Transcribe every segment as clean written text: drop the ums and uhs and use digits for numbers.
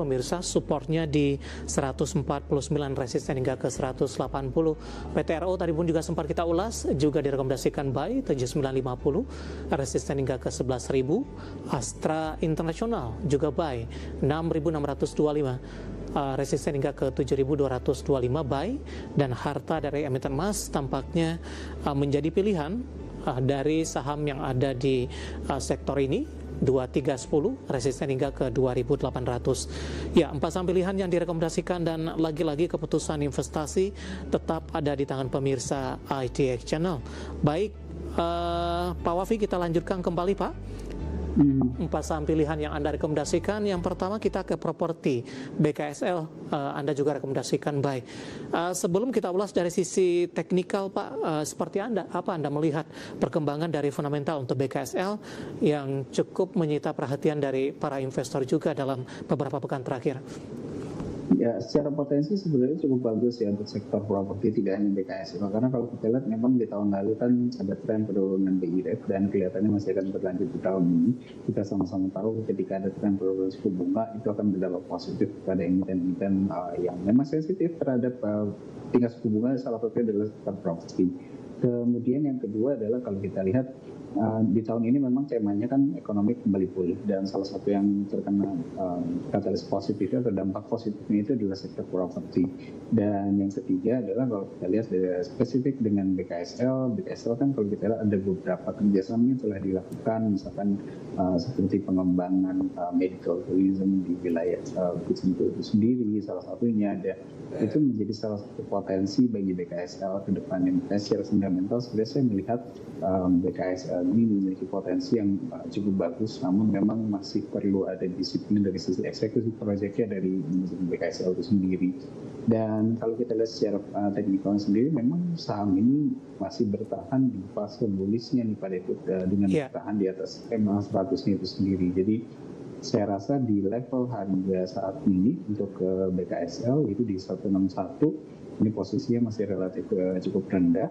pemirsa, supportnya di 149, resisten hingga ke 180. PTRO tadi pun juga sempat kita ulas, juga direkomendasikan buy 7950, resisten hingga ke 11.000. Astra Internasional juga buy 6.625. Resisten hingga ke 7.225 buy, dan harta dari emiten emas tampaknya menjadi pilihan dari saham yang ada di sektor ini. 2310 resisten hingga ke 2.800. Ya, 4 saham pilihan yang direkomendasikan, dan lagi-lagi keputusan investasi tetap ada di tangan pemirsa ITX Channel. Baik, Pak Wafi, kita lanjutkan kembali, Pak. 4 saham pilihan yang Anda rekomendasikan. Yang pertama kita ke properti BKSL, Anda juga rekomendasikan buy. Sebelum kita ulas dari sisi teknikal, Pak, seperti apa Anda melihat perkembangan dari fundamental untuk BKSL yang cukup menyita perhatian dari para investor juga dalam beberapa pekan terakhir? Ya, secara potensi sebenarnya cukup bagus ya untuk sektor properti, tidak hanya BKSL. Karena kalau kita lihat memang di tahun lalu kan ada tren penurunan BI rate dan kelihatannya masih akan berlanjut di tahun ini. Kita sama-sama tahu ketika ada tren penurunan suku bunga itu akan berdampak positif pada emiten-emiten yang memang sensitif terhadap tingkat suku bunga, salah satunya adalah sektor properti. Kemudian yang kedua adalah kalau kita lihat di tahun ini memang temanya kan ekonomi kembali pulih, dan salah satu yang terkena katalis positifnya atau dampak positifnya itu adalah sektor properti. Dan yang ketiga adalah kalau kita lihat spesifik dengan BKSL kan kalau kita lihat ada beberapa kerjasama yang telah dilakukan, misalkan seperti pengembangan medical tourism di wilayah Kucinggo itu sendiri, salah satunya ada. Itu menjadi salah satu potensi bagi BKSL ke depannya. Secara fundamental sebenarnya saya melihat BKSL ini memiliki potensi yang cukup bagus, namun memang masih perlu ada disiplin dari sisi eksekusi proyeknya dari BKSL itu sendiri. Dan kalau kita lihat secara teknikal sendiri, memang saham ini masih bertahan di fase bullish-nya nih pada itu, dengan bertahan di atas EMA 100-nya itu sendiri. Jadi saya rasa di level harga saat ini untuk BKSL itu di 161, ini posisinya masih relatif cukup rendah.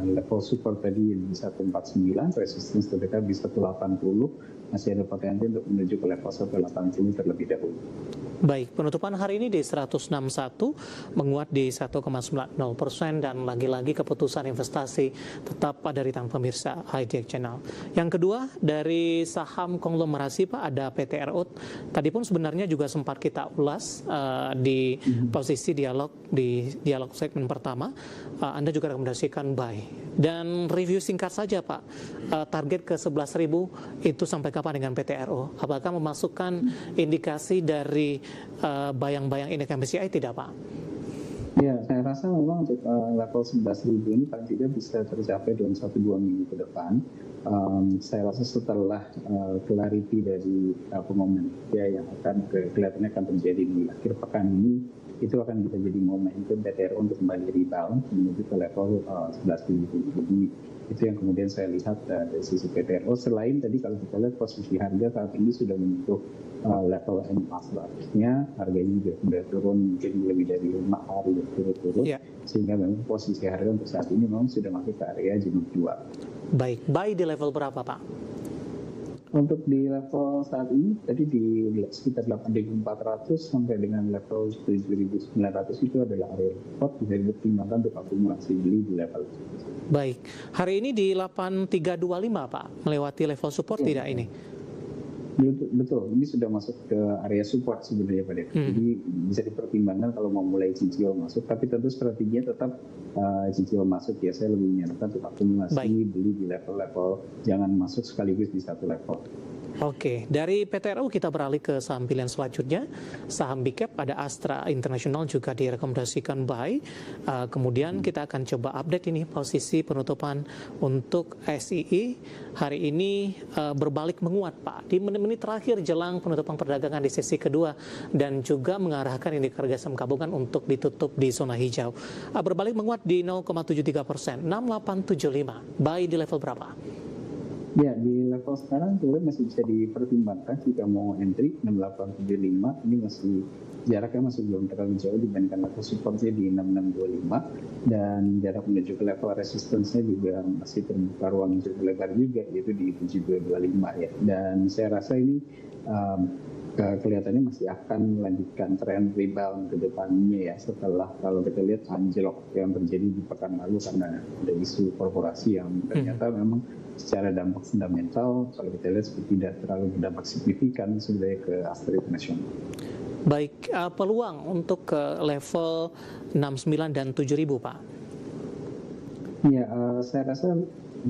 Level support tadi di 149, resistance terdekat di 180, masih ada potensi untuk menuju ke level 180 terlebih dahulu. Baik, penutupan hari ini di 161, menguat di 1,90%, dan lagi-lagi keputusan investasi tetap ada di tangan pemirsa ITX Channel. Yang kedua, dari saham konglomerasi, Pak, ada PTRO. Tadi pun sebenarnya juga sempat kita ulas di posisi dialog segmen pertama. Anda juga rekomendasikan buy. Dan review singkat saja, Pak, target ke 11.000 itu sampai kapan dengan PTRO? Apakah memasukkan indikasi dari bayang-bayang indeks MSCI tidak, Pak? Ya, saya rasa memang untuk level 11.000 ini paling tidak bisa tercapai dalam 1-2 minggu ke depan. Saya rasa setelah clarity dari pengumuman ya yang kelihatannya akan terjadi di akhir pekan ini, itu akan bisa jadi momentum PTRO untuk kembali rebound menuju ke level 11.000. Jadi itu yang kemudian saya lihat dari sisi PTRO. Selain tadi kalau kita lihat posisi harga saat ini sudah menyentuh level MA 100-nya, harganya juga sudah turun mungkin lebih dari 5 hari berturut-turut, sehingga memang posisi harga untuk saat ini memang sudah masuk ke area jenuh jual. Baik, buy di level berapa, Pak? Untuk di level saat ini tadi di sekitar 8.400 sampai dengan level 7.900 itu adalah area support, bisa dipertimbangkan untuk akumulasi beli di level itu. Baik, hari ini di 8325, Pak, melewati level support tidak ini? Betul, ini sudah masuk ke area support sebenarnya Pak Dev. Jadi bisa dipertimbangkan kalau mau mulai cicil masuk, tapi tentu strateginya tetap cicil masuk ya. Saya lebih menyarankan untuk akumulasi beli di level-level, jangan masuk sekaligus di satu level. Oke, dari PTRO kita beralih ke saham pilihan selanjutnya, saham big cap, ada Astra Internasional juga direkomendasikan buy. Kemudian kita akan coba update ini posisi penutupan untuk SII hari ini berbalik menguat, Pak, di menit-menit terakhir jelang penutupan perdagangan di sesi kedua, dan juga mengarahkan indeks harga saham gabungan untuk ditutup di zona hijau. Berbalik menguat di 0,73%, 6875. Buy di level berapa? Ya, di level sekarang sebenarnya masih bisa dipertimbangkan jika mau entry 6875. Ini masih jaraknya masih belum terlalu jauh dibandingkan level supportnya di 6625, dan jarak menuju ke level resistance-nya juga masih terbuka ruang cukup lebar juga, yaitu di 7225 ya. Dan saya rasa ini kelihatannya masih akan melanjutkan tren rebound ke depannya ya, setelah kalau kita lihat anjlok yang terjadi di pekan lalu karena ada isu korporasi yang ternyata memang secara dampak fundamental kalau kita lihat tidak terlalu berdampak signifikan sebenarnya ke Astra International. Baik, peluang untuk ke level 69 dan 7.000 Pak? Ya, saya rasa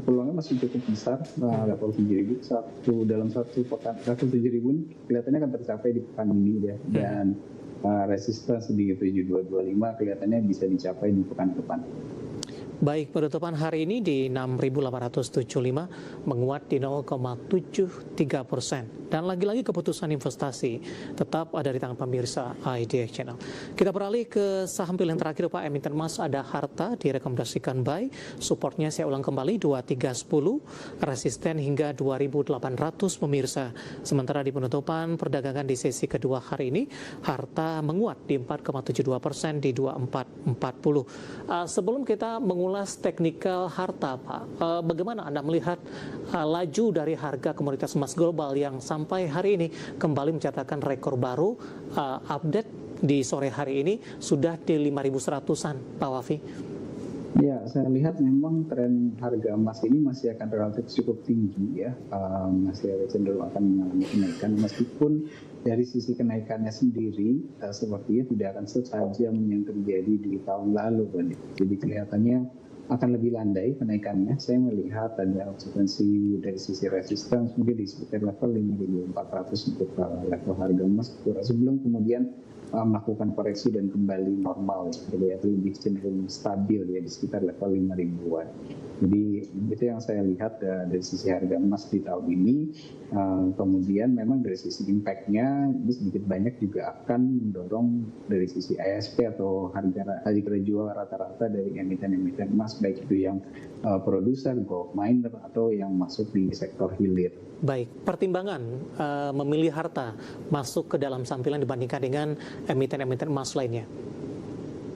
peluangnya masih cukup besar. Level 7.000 dalam satu pekan, level 7.000 ini kelihatannya akan tercapai di pekan ini ya, dan resistance di 7225 kelihatannya bisa dicapai di pekan depan. Baik, penutupan hari ini di 6.875 menguat di 0,73%. Dan lagi-lagi keputusan investasi tetap ada di tangan pemirsa IDX Channel. Kita beralih ke saham pilihan terakhir Pak, emiten emas ada Harta direkomendasikan buy, supportnya saya ulang kembali 2310, resisten hingga 2.800 pemirsa. Sementara di penutupan perdagangan di sesi kedua hari ini, Harta menguat di 4,72% di 2440. Sebelum kita mengulas teknikal Harta Pak, bagaimana Anda melihat laju dari harga komoditas emas global yang sampai hari ini kembali mencatatkan rekor baru, update di sore hari ini sudah di 5.100-an Pak Wafi? Ya, saya lihat memang tren harga emas ini masih akan relatif cukup tinggi ya, masih ada cenderung akan mengalami kenaikan meskipun dari sisi kenaikannya sendiri sepertinya tidak akan setajam yang terjadi di tahun lalu, jadi kelihatannya akan lebih landai kenaikannya. Saya melihat ada observasi dari sisi resistance mungkin di sekitar level 5.400 untuk level harga emas sebelum kemudian melakukan koreksi dan kembali normal, jadi lebih cenderung stabil ya di sekitar level 5.000-an. Jadi itu yang saya lihat dari sisi harga emas di tahun ini. Kemudian memang dari sisi impact-nya ini sedikit banyak juga akan mendorong dari sisi ASP atau harga jual rata-rata dari emiten-emiten emas, baik itu yang produser, gold miner atau yang masuk di sektor hilir. Baik, pertimbangan memilih Harta masuk ke dalam sampilan dibandingkan dengan emiten-emiten emas lainnya?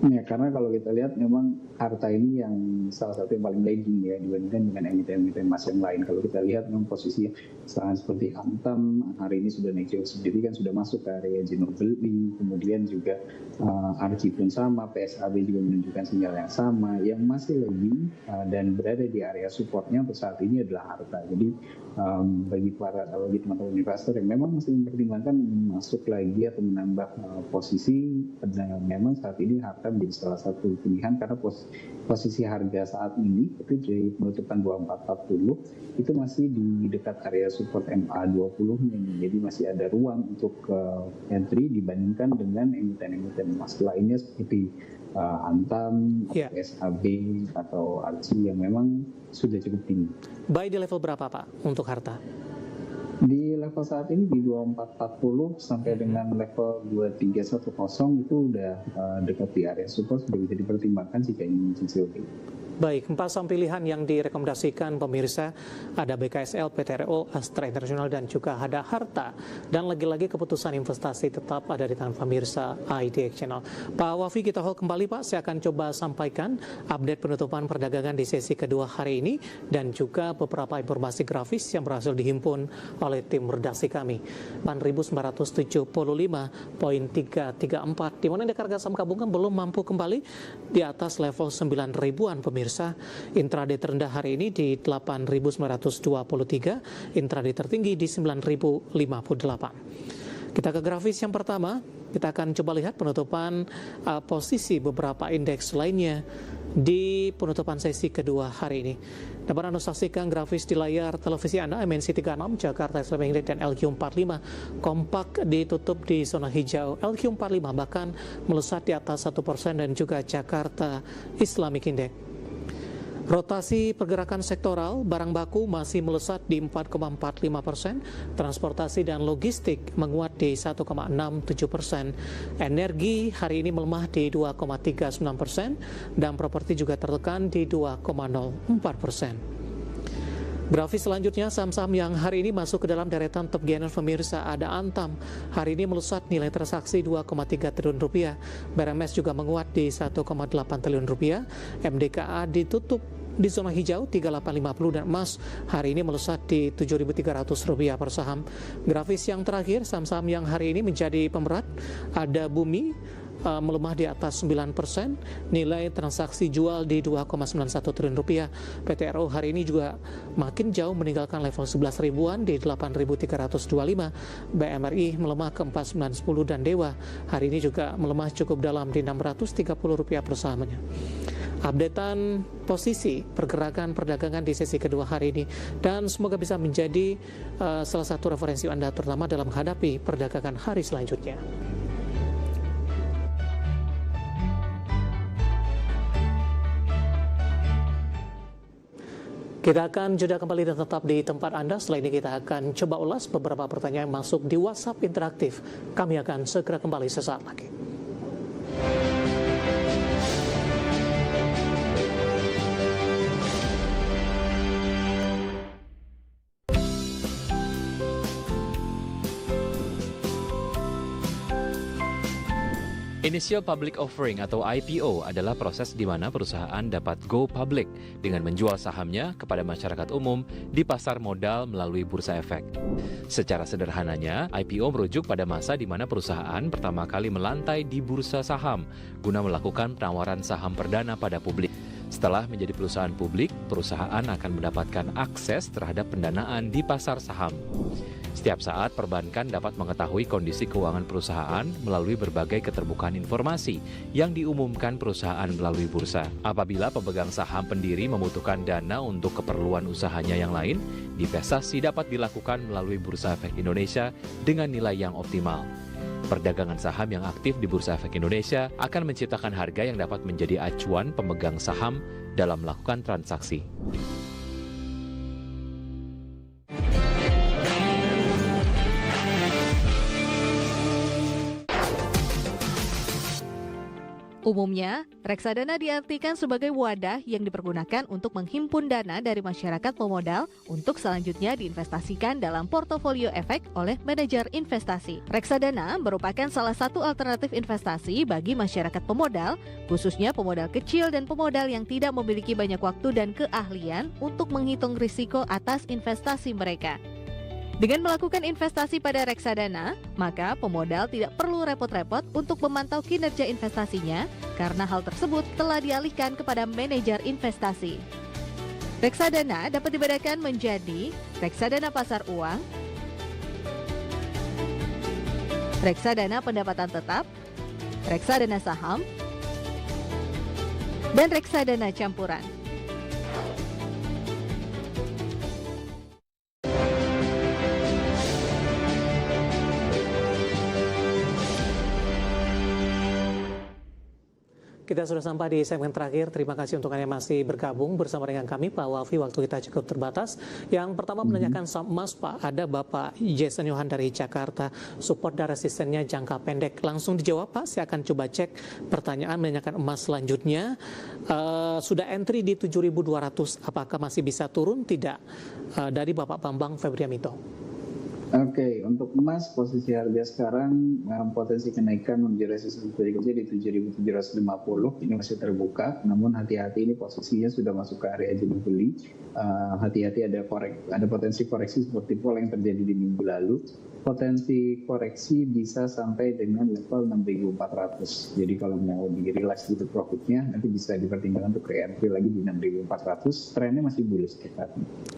Ya, karena kalau kita lihat memang Harta ini yang salah satu yang paling lagging ya dibandingkan dengan emiten-emiten emas yang lain. Kalau kita lihat memang posisi seperti Antam hari ini sudah naik jauh sendiri, kan sudah masuk ke area jenuh beli, kemudian juga Arci pun sama, PSAB juga menunjukkan sinyal yang sama. Yang masih lagging dan berada di area supportnya untuk saat ini adalah Harta. Jadi bagi teman-teman investor yang memang masih mempertimbangkan masuk lagi atau menambah posisi, memang saat ini Harta menjadi salah satu pilihan karena posisi harga saat ini itu dari penutupan 2440 itu masih di dekat area support MA20-nya, jadi masih ada ruang untuk entry dibandingkan dengan emiten-emiten emas lainnya seperti Antam, SHB atau Arci yang memang sudah cukup tinggi. Buy di level berapa Pak untuk Harta? Di level saat ini di 2440 sampai dengan level 2310 itu udah dekat di area support, sudah bisa dipertimbangkan jika ingin cicil. Baik, 4 saham pilihan yang direkomendasikan pemirsa ada BKSL, PTRO, Astra International dan juga ada Harta. Dan lagi-lagi keputusan investasi tetap ada di tangan pemirsa IDX Channel. Pak Wafi, kita hold kembali Pak. Saya akan coba sampaikan update penutupan perdagangan di sesi kedua hari ini dan juga beberapa informasi grafis yang berhasil dihimpun oleh tim redaksi kami. 4.975.334 di mana indeks harga saham gabungan belum mampu kembali di atas level 9.000-an pemirsa. Intraday terendah hari ini di 8.923, intraday tertinggi di 9.058. Kita ke grafis yang pertama, kita akan coba lihat penutupan posisi beberapa indeks lainnya di penutupan sesi kedua hari ini. Dapat Anda saksikan grafis di layar televisi Anda, MNC 36, Jakarta Islamic Index dan LQ45 kompak ditutup di zona hijau. LQ45 bahkan melesat di atas 1% dan juga Jakarta Islamic Index. Rotasi pergerakan sektoral, barang baku masih melesat di 4,45%, transportasi dan logistik menguat di 1,67%, energi hari ini melemah di 2,39%, dan properti juga tertekan di 2,04%. Grafis selanjutnya, saham-saham yang hari ini masuk ke dalam deretan top gainer pemirsa ada Antam. Hari ini melesat nilai transaksi 2,3 triliun rupiah. BRMS juga menguat di 1,8 triliun rupiah. MDKA ditutup di zona hijau 3850 dan emas hari ini melesat di Rp7.300 per saham. Grafis yang terakhir, saham-saham yang hari ini menjadi pemberat, ada Bumi melemah di atas 9%, nilai transaksi jual di 2,91 triliun rupiah. PT RO hari ini juga makin jauh meninggalkan level 11 ribuan di 8.325. BMRI melemah ke 4910 dan Dewa hari ini juga melemah cukup dalam di Rp630 per sahamnya. Updatean posisi pergerakan perdagangan di sesi kedua hari ini, dan semoga bisa menjadi salah satu referensi Anda terutama dalam menghadapi perdagangan hari selanjutnya. Kita akan jeda kembali dan tetap di tempat Anda. Setelah ini kita akan coba ulas beberapa pertanyaan yang masuk di WhatsApp interaktif. Kami akan segera kembali sesaat lagi. Initial Public Offering atau IPO adalah proses di mana perusahaan dapat go public dengan menjual sahamnya kepada masyarakat umum di pasar modal melalui bursa efek. Secara sederhananya, IPO merujuk pada masa di mana perusahaan pertama kali melantai di bursa saham guna melakukan penawaran saham perdana pada publik. Setelah menjadi perusahaan publik, perusahaan akan mendapatkan akses terhadap pendanaan di pasar saham. Setiap saat, perbankan dapat mengetahui kondisi keuangan perusahaan melalui berbagai keterbukaan informasi yang diumumkan perusahaan melalui bursa. Apabila pemegang saham pendiri membutuhkan dana untuk keperluan usahanya yang lain, divestasi dapat dilakukan melalui Bursa Efek Indonesia dengan nilai yang optimal. Perdagangan saham yang aktif di Bursa Efek Indonesia akan menciptakan harga yang dapat menjadi acuan pemegang saham dalam melakukan transaksi. Umumnya, reksadana diartikan sebagai wadah yang dipergunakan untuk menghimpun dana dari masyarakat pemodal untuk selanjutnya diinvestasikan dalam portofolio efek oleh manajer investasi. Reksadana merupakan salah satu alternatif investasi bagi masyarakat pemodal, khususnya pemodal kecil dan pemodal yang tidak memiliki banyak waktu dan keahlian untuk menghitung risiko atas investasi mereka. Dengan melakukan investasi pada reksadana, maka pemodal tidak perlu repot-repot untuk memantau kinerja investasinya karena hal tersebut telah dialihkan kepada manajer investasi. Reksadana dapat dibedakan menjadi reksadana pasar uang, reksadana pendapatan tetap, reksadana saham, dan reksadana campuran. Kita sudah sampai di segmen terakhir. Terima kasih untuk Anda yang masih bergabung bersama dengan kami, Pak Wafi. Waktu kita cukup terbatas. Yang pertama menanyakan saham emas, Pak. Ada Bapak Jason Yohan dari Jakarta. Support dan resistennya jangka pendek. Langsung dijawab, Pak. Saya akan coba cek pertanyaan menanyakan emas selanjutnya. Sudah entry di 7.200. Apakah masih bisa turun? Tidak. Dari Bapak Bambang Febriamito. Oke, untuk emas posisi harga sekarang potensi kenaikan menuju resistensi berikutnya di 7.750 ini masih terbuka, namun hati-hati ini posisinya sudah masuk ke area jual beli. Hati-hati ada potensi koreksi seperti pola yang terjadi di minggu lalu. Potensi koreksi bisa sampai dengan level 6.400. Jadi kalau mau di-relax gitu profitnya, nanti bisa dipertimbangkan untuk re-entry lagi di 6.400. Trennya masih bullish kita.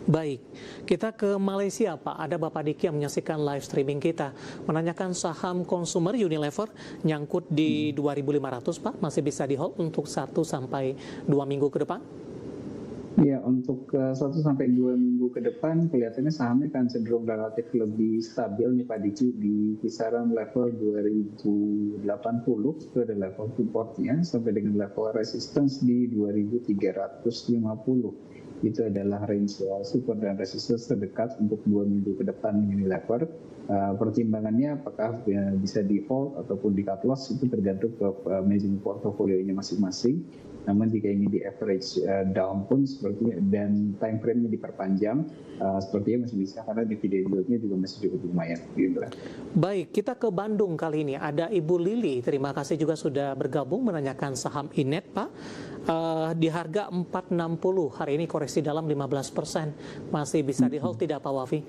Baik, kita ke Malaysia, Pak. Ada Bapak Diki yang menyaksikan live streaming kita, menanyakan saham konsumer Unilever nyangkut di 2.500, Pak. Masih bisa di hold untuk 1 sampai 2 minggu ke depan? Ya, untuk 1 sampai 2 minggu ke depan kelihatannya sahamnya akan cenderung relatif lebih stabil nih Pak Diki di kisaran level 2080 itu ada level supportnya sampai dengan level resistance di 2350. Itu adalah range support dan resistance terdekat untuk 2 minggu ke depan Unilever. Pertimbangannya apakah bisa di hold ataupun di cut loss itu tergantung ke managing portofolionya masing-masing. Namun jika ingin di average down pun sepertinya dan time frame-nya diperpanjang, sepertinya masih bisa karena dividend yield-nya juga masih cukup lumayan. Gitu. Baik, kita ke Bandung kali ini. Ada Ibu Lili, terima kasih juga sudah bergabung menanyakan saham Inet, Pak. di harga 460, hari ini koreksi dalam 15%. Masih bisa di hold tidak Pak Wafi?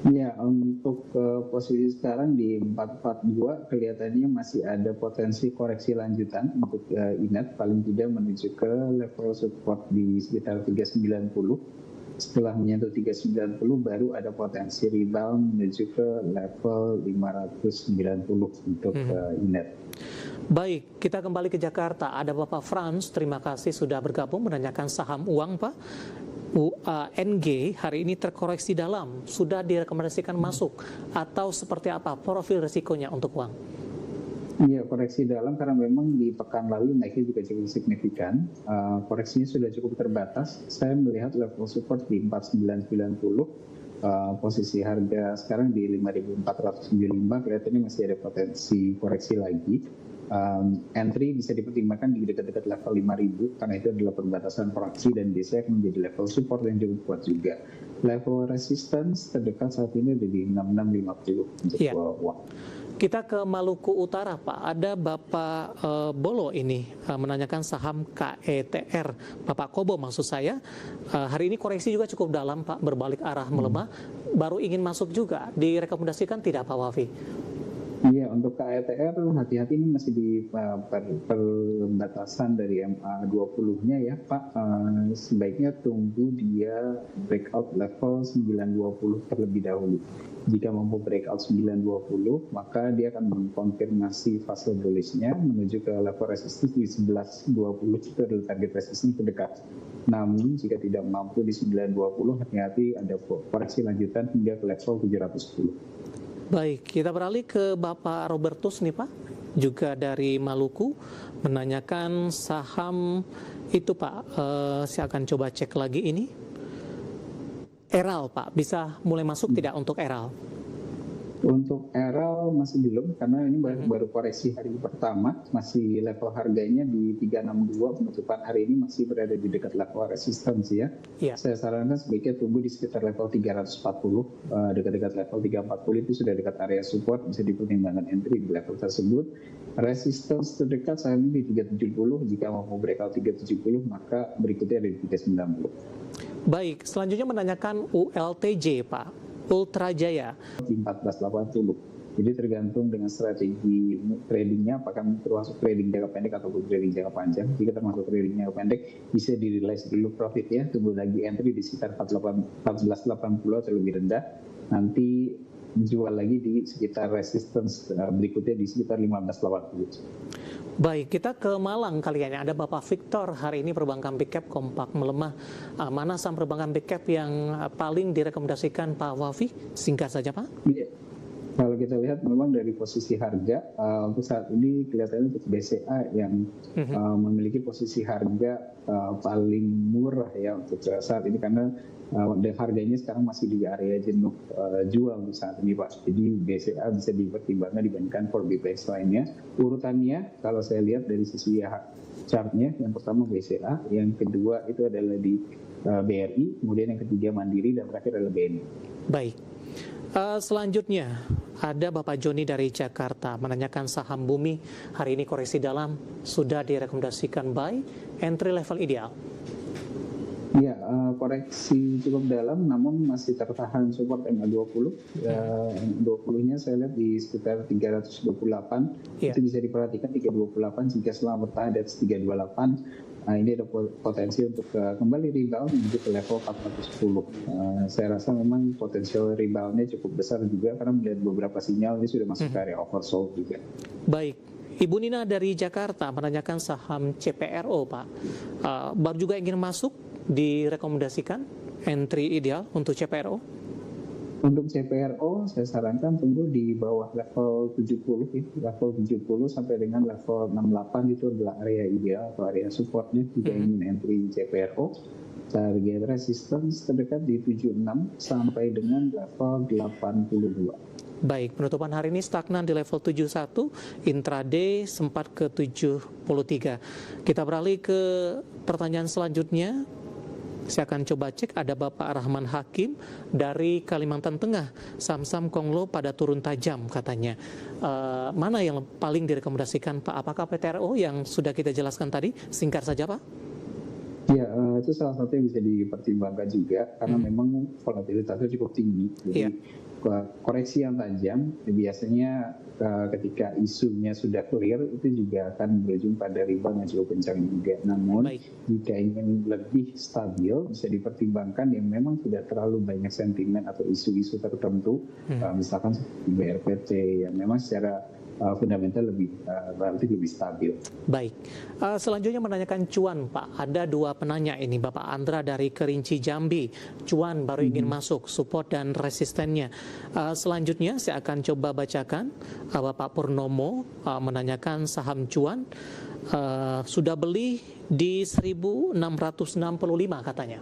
Ya, untuk posisi sekarang di 442 kelihatannya masih ada potensi koreksi lanjutan untuk INET, paling tidak menuju ke level support di sekitar 390. Setelah menyentuh 390 baru ada potensi rebound menuju ke level 590 untuk INET. Baik, kita kembali ke Jakarta. Ada Bapak Frans, terima kasih sudah bergabung menanyakan saham uang Pak. UANG hari ini terkoreksi dalam, sudah direkomendasikan masuk atau seperti apa profil risikonya untuk uang? Iya, koreksi dalam karena memang di pekan lalu naiknya juga cukup signifikan. Koreksinya sudah cukup terbatas. Saya melihat level support di 4990. Posisi harga sekarang di 5.475, kelihatannya masih ada potensi koreksi lagi. Entry bisa dipertimbangkan di dekat-dekat level 5.000 karena itu adalah perbatasan koreksi dan biasanya akan menjadi level support yang cukup kuat juga. Level resistance terdekat saat ini ada di 6650 untuk uang. Kita ke Maluku Utara Pak, ada Bapak Bolo ini menanyakan saham KETR, Bapak Kobo maksud saya. Hari ini koreksi juga cukup dalam Pak, berbalik arah melemah, baru ingin masuk juga, direkomendasikan tidak Pak Wafi? Iya, untuk KETR hati-hati ini masih di perbatasan dari MA20-nya ya Pak. Sebaiknya tunggu dia breakout level 920 terlebih dahulu. Jika mampu breakout 920, maka dia akan mengkonfirmasi fase bullish-nya menuju ke level resistance di 1120, itu adalah target resistance terdekat. Namun jika tidak mampu di 920, hati-hati ada koreksi lanjutan hingga ke level 710. Baik, kita beralih ke Bapak Robertus nih Pak, juga dari Maluku, menanyakan saham itu Pak, saya akan coba cek lagi ini. Eral Pak, bisa mulai masuk tidak untuk Eral? Untuk Eral masih belum, karena ini baru koreksi hari pertama, masih level harganya di 362, penutupan hari ini masih berada di dekat level resistance ya. Saya sarankan sebaiknya tunggu di sekitar level 340, dekat-dekat level 340 itu sudah dekat area support, bisa dipertimbangkan entry di level tersebut. Resistance terdekat saat ini di 370, jika mau breakout 370 maka berikutnya ada di 390. Baik, selanjutnya menanyakan ULTJ Pak, Ultra Jaya di 1480. Jadi tergantung dengan strategi tradingnya, apakah termasuk trading jangka pendek ataupun trading jangka panjang. Jika termasuk trading jangka pendek, bisa di-realize dulu profit ya, tunggu lagi entry di sekitar 1480 atau lebih rendah. Nanti jual lagi di sekitar resistance berikutnya di sekitar 1580. Baik, kita ke Malang kalian. Ada Bapak Victor, hari ini perbankan big cap kompak melemah. Mana saham perbankan big cap yang paling direkomendasikan Pak Wafi? Singkat saja Pak. Iya. Kalau kita lihat memang dari posisi harga, untuk saat ini kelihatannya untuk BCA yang memiliki posisi harga paling murah ya untuk saat ini, karena harganya sekarang masih di area jenuh jual untuk saat ini Pak. Jadi BCA bisa dipertimbangkan dibandingkan 4BPS lainnya. Urutannya kalau saya lihat dari sisi chartnya, yang pertama BCA, yang kedua itu adalah di BRI, kemudian yang ketiga Mandiri, dan terakhir adalah BNI. Baik. Selanjutnya ada Bapak Joni dari Jakarta menanyakan saham Bumi, hari ini koreksi dalam, sudah direkomendasikan buy, entry level ideal. Ya, koreksi cukup dalam, namun masih tertahan support MA20. 20-nya saya lihat di sekitar 328. Itu bisa diperhatikan 328 jika selama bertahan di atas 328. Ini ada potensi untuk kembali rebound menuju ke level 410. Saya rasa memang potensial reboundnya cukup besar juga karena melihat beberapa sinyal ini sudah masuk ke area oversold juga. Baik. Ibu Nina dari Jakarta menanyakan saham CPRO Pak. Baru juga ingin masuk, direkomendasikan entry ideal untuk CPRO? Untuk CPRO saya sarankan tunggu di bawah level 70 level 70 sampai dengan level 68 itu adalah area ideal atau area supportnya jika ingin entry CPRO. Target resistance terdekat di 76 sampai dengan level 82. Baik, penutupan hari ini stagnan di level 71, intraday sempat ke 73. Kita beralih ke pertanyaan selanjutnya. Saya akan coba cek, ada Bapak Rahman Hakim dari Kalimantan Tengah. Saham-saham Konglo pada turun tajam katanya. Mana yang paling direkomendasikan Pak? Apakah PTRO yang sudah kita jelaskan tadi? Singkat saja Pak. Ya, itu salah satu yang bisa dipertimbangkan juga karena memang volatilitasnya cukup tinggi. Jadi koreksi yang tajam biasanya ketika isunya sudah clear itu juga akan berujung pada rebound yang cukup kencang juga. Namun jika ingin lebih stabil bisa dipertimbangkan yang memang tidak terlalu banyak sentimen atau isu-isu tertentu, misalkan BRPT yang memang secara fundamental relatif lebih stabil. Baik, selanjutnya menanyakan cuan Pak. Ada dua penanya ini, Bapak Andra dari Kerinci Jambi. Cuan baru ingin masuk, support dan resistennya. Selanjutnya saya akan coba bacakan. Bapak Purnomo menanyakan saham cuan. Sudah beli di 1665 katanya.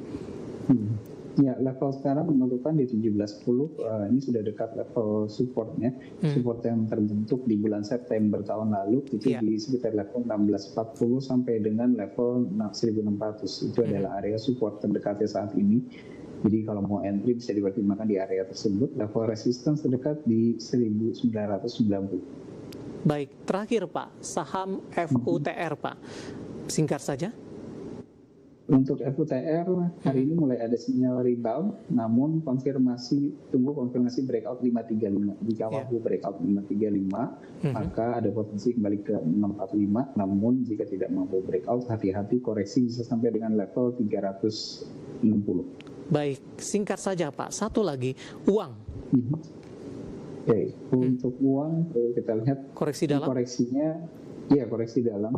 Ya, level sekarang menentukan di 1710, ini sudah dekat level supportnya. Support yang terbentuk di bulan September tahun lalu itu di sekitar level 1640 sampai dengan level 1600. Itu adalah area support terdekatnya saat ini. Jadi kalau mau entry bisa dipertimbangkan di area tersebut. Level resistance terdekat di 1990. Baik, terakhir Pak, saham FUTR Pak. Singkat saja. Untuk FUTR hari ini mulai ada sinyal rebound, namun tunggu konfirmasi breakout 535. Jika mampu breakout 535, maka ada potensi kembali ke 645. Namun jika tidak mampu breakout, hati-hati koreksi bisa sampai dengan level 360. Baik, singkat saja Pak. Satu lagi, uang. Oke, untuk uang kita lihat koreksi dalam. Koreksi dalam,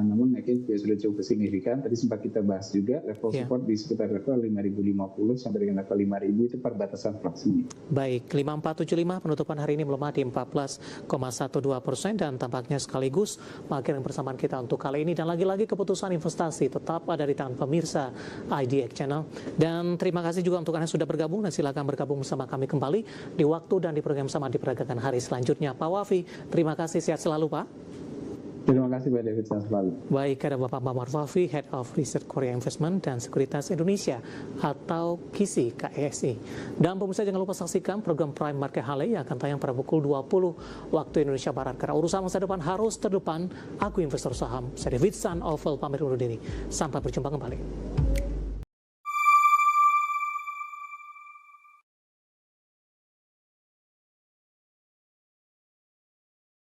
namun naiknya juga sudah cukup signifikan. Tadi sempat kita bahas juga level support di sekitar level 5.050 sampai dengan level 5.000 itu perbatasan fraksinya. Baik, 5475 penutupan hari ini melemah di 14,12% dan tampaknya sekaligus mengakhiri persamaan kita untuk kali ini. Dan lagi-lagi keputusan investasi tetap ada di tangan pemirsa IDX Channel. Dan terima kasih juga untuk Anda sudah bergabung dan silakan bergabung bersama kami kembali di waktu dan di program sama diperagakan hari selanjutnya. Pak Wafi, terima kasih, sehat selalu Pak. Terima kasih Pak David, sehat selalu. Baik, ada Bapak Muhammad Wafi, Head of Research Korea Investment dan Sekuritas Indonesia atau KISI KESI. Dan pemirsa jangan lupa saksikan program Prime Market Hale yang akan tayang pada pukul 20 waktu Indonesia Barat. Karena urusan masa depan harus terdepan. Aku investor saham, saya David San Oval pamit undur diri. Sampai berjumpa kembali.